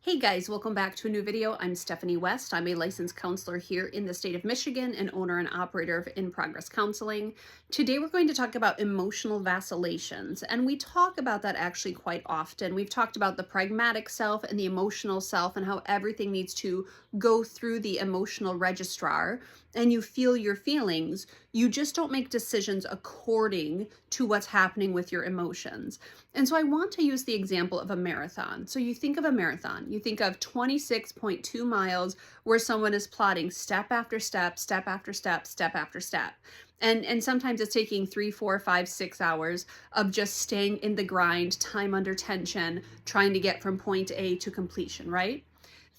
Hey guys, welcome back to a new video. I'm Stephanie West. I'm a licensed counselor here in the state of Michigan and owner and operator of In Progress Counseling. Today we're going to talk about emotional vacillations, and we talk about that actually quite often. We've talked about the pragmatic self and the emotional self and how everything needs to go through the emotional registrar, and you feel your feelings. You just don't make decisions according to what's happening with your emotions. And so I want to use the example of a marathon. So you think of a marathon, you think of 26.2 miles where someone is plotting step after step, step after step, step after step. And sometimes it's taking 3, 4, 5, 6 hours of just staying in the grind, time under tension, trying to get from point A to completion, right?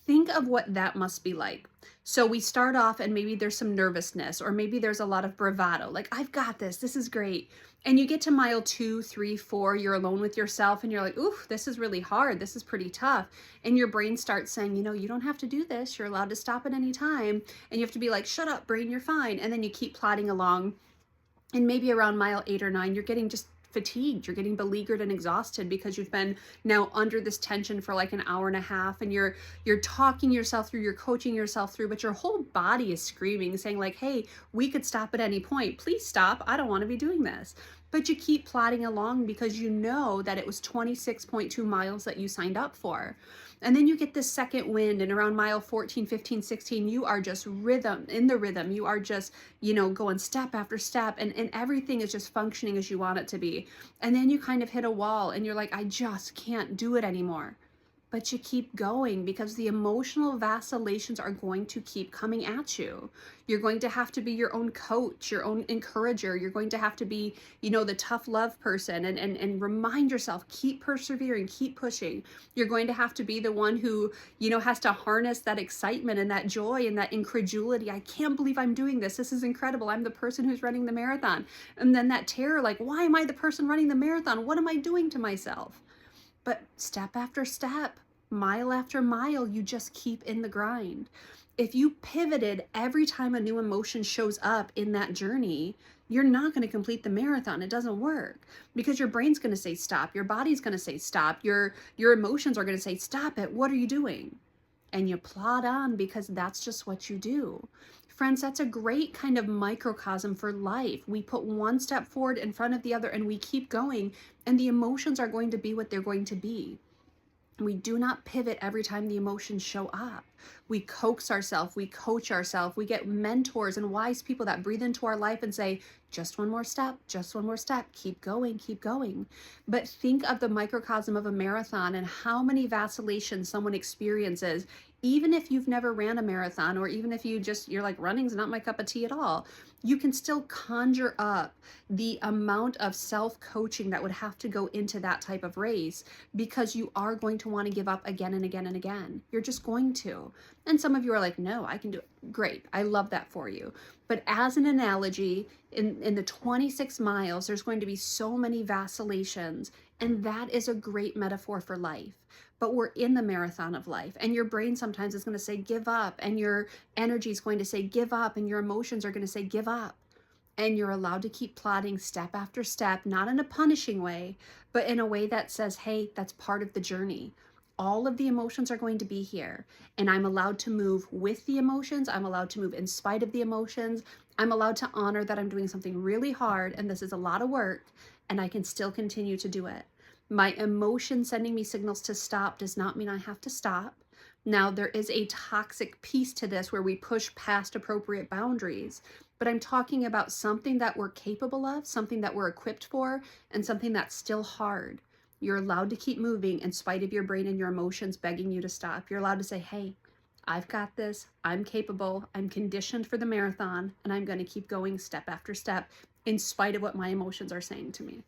Think of what that must be like. So we start off and maybe there's some nervousness, or maybe there's a lot of bravado, like, I've got this is great. And you get to mile 2, 3, 4, you're alone with yourself and you're like, ooh, this is really hard. This is pretty tough. And your brain starts saying, you don't have to do this. You're allowed to stop at any time. And you have to be like, shut up, brain, you're fine. And then you keep plodding along. And maybe around mile 8 or 9, you're getting just fatigued, you're getting beleaguered and exhausted because you've been now under this tension for like an hour and a half, and you're talking yourself through, you're coaching yourself through, but your whole body is screaming, saying like, hey, we could stop at any point. Please stop. I don't want to be doing this. But you keep plodding along because you know that it was 26.2 miles that you signed up for. And then you get this second wind, and around mile 14, 15, 16, you are just in the rhythm. You are just, going step after step, and everything is just functioning as you want it to be. And then you kind of hit a wall and you're like, I just can't do it anymore. But you keep going because the emotional vacillations are going to keep coming at you. You're going to have to be your own coach, your own encourager. You're going to have to be, the tough love person and remind yourself, keep persevering, keep pushing. You're going to have to be the one who, has to harness that excitement and that joy and that incredulity. I can't believe I'm doing this. This is incredible. I'm the person who's running the marathon. And then that terror, like, why am I the person running the marathon? What am I doing to myself? But step after step, mile after mile, you just keep in the grind. If you pivoted every time a new emotion shows up in that journey, you're not going to complete the marathon. It doesn't work because your brain's going to say stop. Your body's going to say stop. Your emotions are going to say, stop it. What are you doing? And you plod on because that's just what you do. Friends, that's a great kind of microcosm for life. We put one step forward in front of the other and we keep going, and the emotions are going to be what they're going to be. We do not pivot every time the emotions show up. We coax ourselves, we coach ourselves, we get mentors and wise people that breathe into our life and say, just one more step, keep going, keep going. But think of the microcosm of a marathon and how many vacillations someone experiences, even if you've never ran a marathon, or even if you're like, running's not my cup of tea at all. You can still conjure up the amount of self-coaching that would have to go into that type of race, because you are going to want to give up again and again and again. You're just going to. And some of you are like, no, I can do it. Great. I love that for you. But as an analogy, in the 26 miles, there's going to be so many vacillations, and that is a great metaphor for life. But we're in the marathon of life, and your brain sometimes is going to say, give up, and your energy is going to say, give up, and your emotions are going to say, give up. And you're allowed to keep plodding step after step, not in a punishing way, but in a way that says, hey, that's part of the journey. All of the emotions are going to be here, and I'm allowed to move with the emotions. I'm allowed to move in spite of the emotions. I'm allowed to honor that I'm doing something really hard, and this is a lot of work, and I can still continue to do it. My emotion sending me signals to stop does not mean I have to stop. Now, there is a toxic piece to this where we push past appropriate boundaries, but I'm talking about something that we're capable of, something that we're equipped for, and something that's still hard. You're allowed to keep moving in spite of your brain and your emotions begging you to stop. You're allowed to say, hey, I've got this. I'm capable. I'm conditioned for the marathon, and I'm going to keep going step after step in spite of what my emotions are saying to me.